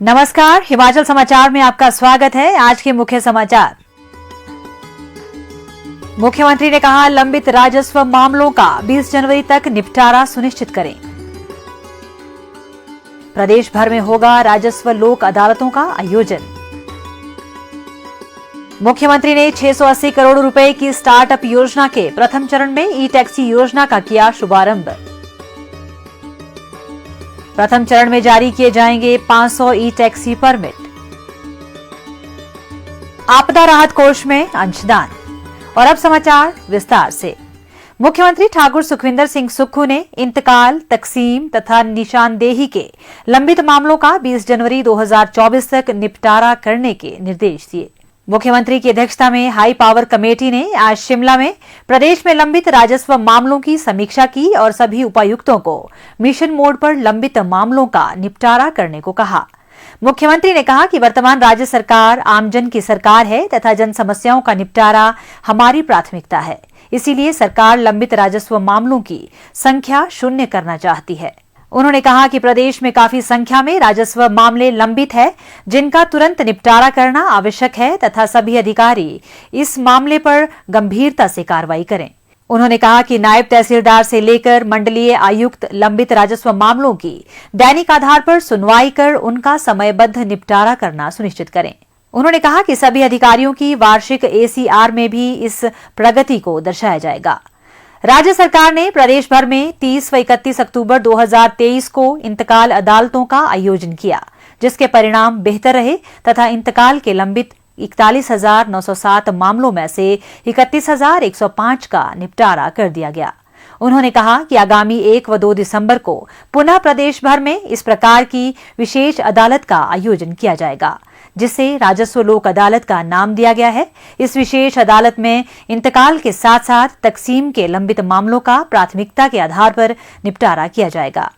नमस्कार, हिमाचल समाचार में आपका स्वागत है। आज के मुख्य समाचार। मुख्यमंत्री ने कहा, लंबित राजस्व मामलों का 20 जनवरी तक निपटारा सुनिश्चित करें। प्रदेश भर में होगा राजस्व लोक अदालतों का आयोजन। मुख्यमंत्री ने 680 करोड़ रुपए की स्टार्टअप योजना के प्रथम चरण में ई टैक्सी योजना का किया शुभारंभ। प्रथम चरण में जारी किए जाएंगे 500 ई टैक्सी परमिट। आपदा राहत कोष में अंशदान। और अब समाचार विस्तार से। मुख्यमंत्री ठाकुर सुखविंदर सिंह सुक्खू ने इंतकाल, तकसीम तथा निशानदेही के लंबित मामलों का 20 जनवरी 2024 तक निपटारा करने के निर्देश दिए। मुख्यमंत्री की अध्यक्षता में हाई पावर कमेटी ने आज शिमला में प्रदेश में लंबित राजस्व मामलों की समीक्षा की और सभी उपायुक्तों को मिशन मोड पर लंबित मामलों का निपटारा करने को कहा। मुख्यमंत्री ने कहा कि वर्तमान राज्य सरकार आमजन की सरकार है तथा जन समस्याओं का निपटारा हमारी प्राथमिकता है। इसीलिए सरकार लंबित राजस्व मामलों की संख्या 0 करना चाहती है। उन्होंने कहा कि प्रदेश में काफी संख्या में राजस्व मामले लंबित है, जिनका तुरंत निपटारा करना आवश्यक है तथा सभी अधिकारी इस मामले पर गंभीरता से कार्रवाई करें। उन्होंने कहा कि नायब तहसीलदार से लेकर मंडलीय आयुक्त लंबित राजस्व मामलों की दैनिक आधार पर सुनवाई कर उनका समयबद्ध निपटारा करना सुनिश्चित करें। उन्होंने कहा कि सभी अधिकारियों की वार्षिक ACR में भी इस प्रगति को दर्शाया जाएगा। राज्य सरकार ने प्रदेश भर में 30 व 31 अक्टूबर 2023 को इंतकाल अदालतों का आयोजन किया, जिसके परिणाम बेहतर रहे तथा इंतकाल के लंबित 41,907 मामलों में से 31,105 का निपटारा कर दिया गया। उन्होंने कहा कि आगामी 1 व 2 दिसंबर को पुनः प्रदेश भर में इस प्रकार की विशेष अदालत का आयोजन किया जाएगा, जिसे राजस्व लोक अदालत का नाम दिया गया है। इस विशेष अदालत में इंतकाल के साथ साथ तकसीम के लंबित मामलों का प्राथमिकता के आधार पर निपटारा किया जाएगा।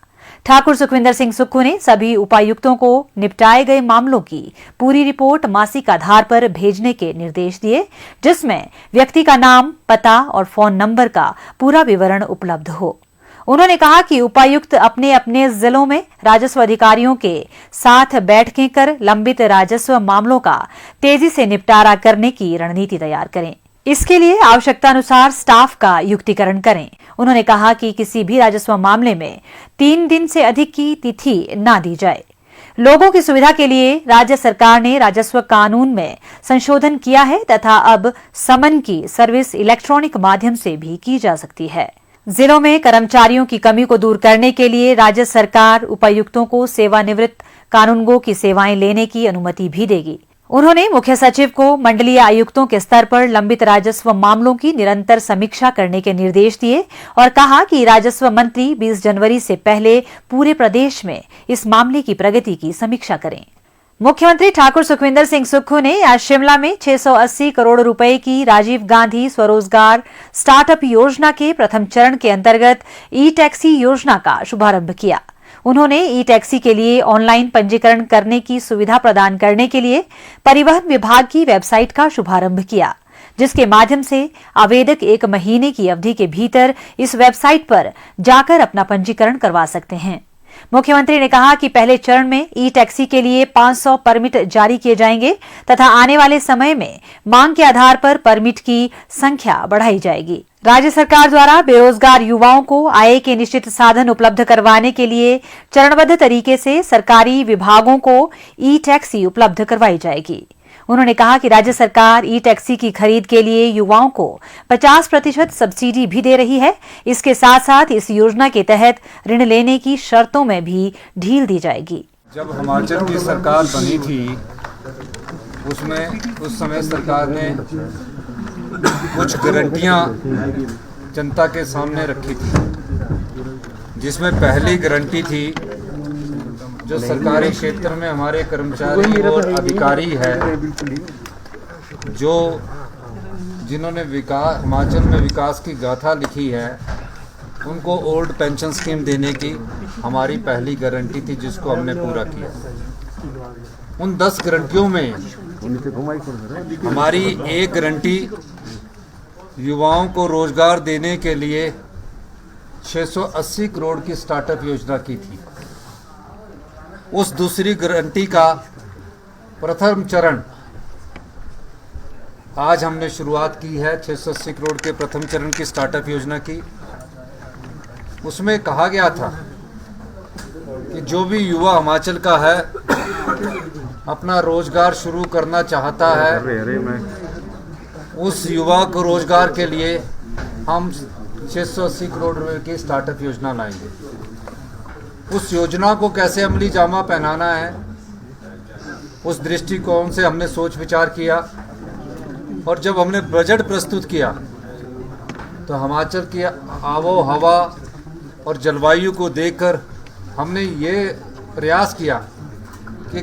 ठाकुर सुखविंदर सिंह सुक्खू ने सभी उपायुक्तों को निपटाए गए मामलों की पूरी रिपोर्ट मासिक आधार पर भेजने के निर्देश दिए, जिसमें व्यक्ति का नाम, पता और फोन नंबर का पूरा विवरण उपलब्ध हो। उन्होंने कहा कि उपायुक्त अपने अपने जिलों में राजस्व अधिकारियों के साथ बैठकें कर लंबित राजस्व मामलों का तेजी से निपटारा करने की रणनीति तैयार करें। इसके लिए आवश्यकतानुसार स्टाफ का युक्तिकरण करें। उन्होंने कहा कि किसी भी राजस्व मामले में 3 दिन से अधिक की तिथि न दी जाए। लोगों की सुविधा के लिए राज्य सरकार ने राजस्व कानून में संशोधन किया है तथा अब समन की सर्विस इलेक्ट्रॉनिक माध्यम से भी की जा सकती है। जिलों में कर्मचारियों की कमी को दूर करने के लिए राज्य सरकार उपायुक्तों को सेवानिवृत्त कानूनगो की सेवाएं लेने की अनुमति भी देगी। उन्होंने मुख्य सचिव को मंडलीय आयुक्तों के स्तर पर लंबित राजस्व मामलों की निरंतर समीक्षा करने के निर्देश दिए और कहा कि राजस्व मंत्री 20 जनवरी से पहले पूरे प्रदेश में इस मामले की प्रगति की समीक्षा करें। मुख्यमंत्री ठाकुर सुखविंदर सिंह सुक्खू ने आज शिमला में 680 करोड़ रुपए की राजीव गांधी स्वरोजगार स्टार्टअप योजना के प्रथम चरण के अंतर्गत ई टैक्सी योजना का शुभारंभ किया। उन्होंने ई टैक्सी के लिए ऑनलाइन पंजीकरण करने की सुविधा प्रदान करने के लिए परिवहन विभाग की वेबसाइट का शुभारंभ किया, जिसके माध्यम से आवेदक 1 महीने की अवधि के भीतर इस वेबसाइट पर जाकर अपना पंजीकरण करवा सकते हैं। मुख्यमंत्री ने कहा कि पहले चरण में ई टैक्सी के लिए 500 परमिट जारी किए जाएंगे तथा आने वाले समय में मांग के आधार पर परमिट की संख्या बढ़ाई जाएगी। राज्य सरकार द्वारा बेरोजगार युवाओं को आय के निश्चित साधन उपलब्ध करवाने के लिए चरणबद्ध तरीके से सरकारी विभागों को ई टैक्सी उपलब्ध करवाई जाएगी। उन्होंने कहा कि राज्य सरकार ई टैक्सी की खरीद के लिए युवाओं को 50% सब्सिडी भी दे रही है। इसके साथ साथ इस योजना के तहत ऋण लेने की शर्तों में भी ढील दी जाएगी। जब हिमाचल की सरकार बनी थी, उस समय सरकार ने कुछ गारंटियां जनता के सामने रखी थी, जिसमें पहली गारंटी थी जो सरकारी क्षेत्र में हमारे कर्मचारी और अधिकारी है, जिन्होंने हिमाचल में विकास की गाथा लिखी है, उनको ओल्ड पेंशन स्कीम देने की हमारी पहली गारंटी थी, जिसको हमने पूरा किया। उन 10 गारंटियों में हमारी एक गारंटी युवाओं को रोजगार देने के लिए 680 करोड़ की स्टार्टअप योजना की थी। उस दूसरी गारंटी का प्रथम चरण आज हमने शुरुआत की है 680 करोड़ के प्रथम चरण की स्टार्टअप योजना की। उसमें कहा गया था कि जो भी युवा हिमाचल का है, अपना रोजगार शुरू करना चाहता है, उस युवा को रोजगार के लिए हम 680 करोड़ रुपए की स्टार्टअप योजना लाएंगे। उस योजना को कैसे अमली जामा पहनाना है, उस दृष्टिकोण से हमने सोच विचार किया और जब हमने बजट प्रस्तुत किया तो हिमाचल की आबो हवा और जलवायु को देखकर हमने ये प्रयास किया कि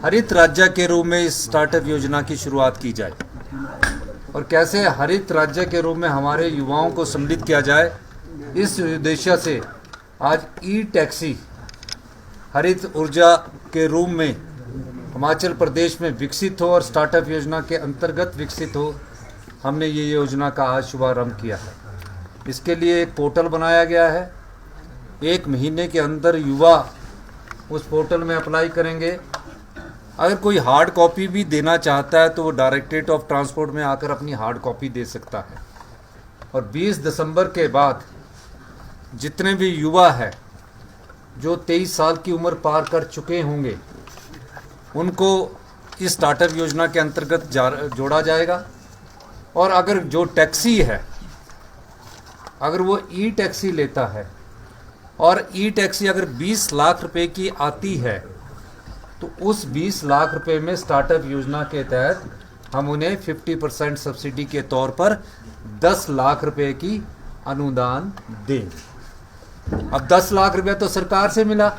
हरित राज्य के रूप में इस स्टार्टअप योजना की शुरुआत की जाए और कैसे हरित राज्य के रूप में हमारे युवाओं को सम्मिलित किया जाए। इस उद्देश्य से आज ई टैक्सी हरित ऊर्जा के रूप में हिमाचल प्रदेश में विकसित हो और स्टार्टअप योजना के अंतर्गत विकसित हो, हमने ये योजना का आज शुभारंभ किया है। इसके लिए एक पोर्टल बनाया गया है। 1 महीने के अंदर युवा उस पोर्टल में अप्लाई करेंगे। अगर कोई हार्ड कॉपी भी देना चाहता है तो वो डायरेक्टरेट ऑफ ट्रांसपोर्ट में आकर अपनी हार्ड कॉपी दे सकता है। और 20 दिसंबर के बाद जितने भी युवा हैं जो 23 साल की उम्र पार कर चुके होंगे, उनको इस स्टार्टअप योजना के अंतर्गत जोड़ा जाएगा। और अगर जो टैक्सी है, अगर वो ई टैक्सी लेता है और ई टैक्सी अगर 20 लाख रुपए की आती है तो उस 20 लाख रुपए में स्टार्टअप योजना के तहत हम उन्हें 50% सब्सिडी के तौर पर 10 लाख रुपए की अनुदान देंगे। अब 10 लाख रुपया तो सरकार से मिला,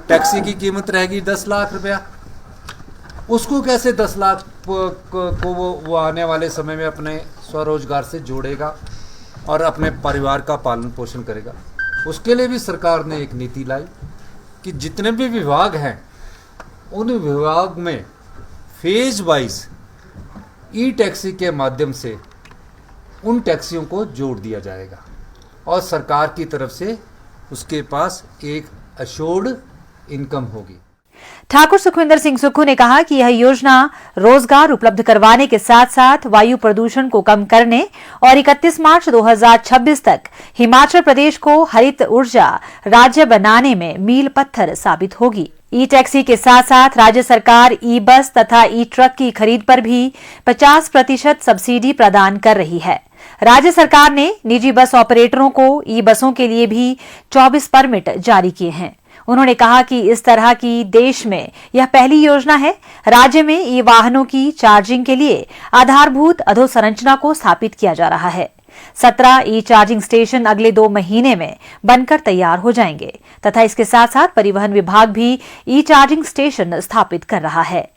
टैक्सी की कीमत रहेगी 10 लाख रुपया। उसको कैसे 10 लाख को वो आने वाले समय में अपने स्वरोजगार से जोड़ेगा और अपने परिवार का पालन पोषण करेगा। उसके लिए भी सरकार ने एक नीति लाई कि जितने भी विभाग हैं उन विभाग में फेज वाइज ई टैक्सी के माध्यम से उन टैक्सियों को जोड़ दिया जाएगा और सरकार की तरफ से उसके पास एक अश्योर्ड इनकम होगी। ठाकुर सुखविंदर सिंह सुक्खू ने कहा कि यह योजना रोजगार उपलब्ध करवाने के साथ साथ वायु प्रदूषण को कम करने और 31 मार्च 2026 तक हिमाचल प्रदेश को हरित ऊर्जा राज्य बनाने में मील पत्थर साबित होगी। ई टैक्सी के साथ साथ राज्य सरकार ई बस तथा ई ट्रक की खरीद पर भी 50% सब्सिडी प्रदान कर रही है। राज्य सरकार ने निजी बस ऑपरेटरों को ई बसों के लिए भी 24 परमिट जारी किए हैं। उन्होंने कहा कि इस तरह की देश में यह पहली योजना है। राज्य में ई वाहनों की चार्जिंग के लिए आधारभूत अधोसंरचना को स्थापित किया जा रहा है। 17 ई चार्जिंग स्टेशन अगले 2 महीने में बनकर तैयार हो जाएंगे तथा इसके साथ साथ परिवहन विभाग भी ई चार्जिंग स्टेशन स्थापित कर रहा है।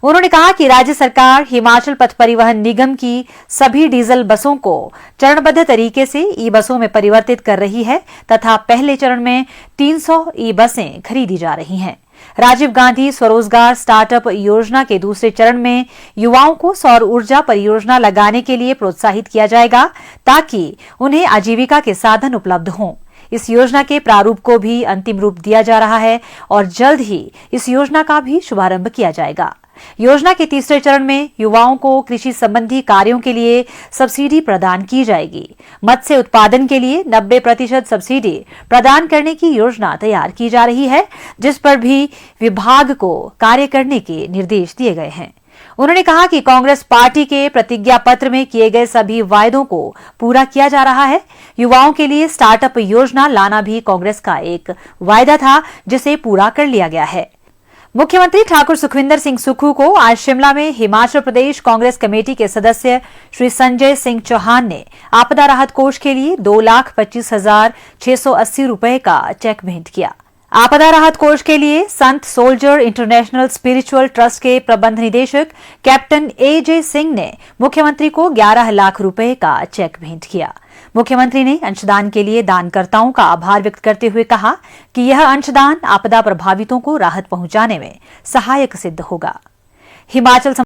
उन्होंने कहा कि राज्य सरकार हिमाचल पथ परिवहन निगम की सभी डीजल बसों को चरणबद्ध तरीके से ई बसों में परिवर्तित कर रही है तथा पहले चरण में 300 ई बसें खरीदी जा रही हैं। राजीव गांधी स्वरोजगार स्टार्टअप योजना के दूसरे चरण में युवाओं को सौर ऊर्जा परियोजना लगाने के लिए प्रोत्साहित किया जाएगा ताकि उन्हें आजीविका के साधन उपलब्ध हों। इस योजना के प्रारूप को भी अंतिम रूप दिया जा रहा है और जल्द ही इस योजना का भी शुभारंभ किया जाएगा। योजना के तीसरे चरण में युवाओं को कृषि संबंधी कार्यों के लिए सब्सिडी प्रदान की जाएगी। मत्स्य उत्पादन के लिए 90% सब्सिडी प्रदान करने की योजना तैयार की जा रही है, जिस पर भी विभाग को कार्य करने के निर्देश दिए गए हैं। उन्होंने कहा कि कांग्रेस पार्टी के प्रतिज्ञा पत्र में किए गए सभी वायदों को पूरा किया जा रहा है। युवाओं के लिए स्टार्टअप योजना लाना भी कांग्रेस का एक वायदा था, जिसे पूरा कर लिया गया है। मुख्यमंत्री ठाकुर सुखविंदर सिंह सुक्खू को आज शिमला में हिमाचल प्रदेश कांग्रेस कमेटी के सदस्य श्री संजय सिंह चौहान ने आपदा राहत कोष के लिए 2,25,680 रुपए का चेक भेंट किया। आपदा राहत कोष के लिए संत सोल्जर इंटरनेशनल स्पिरिचुअल ट्रस्ट के प्रबंध निदेशक कैप्टन ए.जे. सिंह ने मुख्यमंत्री को 11 लाख रुपए का चेक भेंट किया। मुख्यमंत्री ने अंशदान के लिए दानकर्ताओं का आभार व्यक्त करते हुए कहा कि यह अंशदान आपदा प्रभावितों को राहत पहुंचाने में सहायक सिद्ध होगा। हिमाचल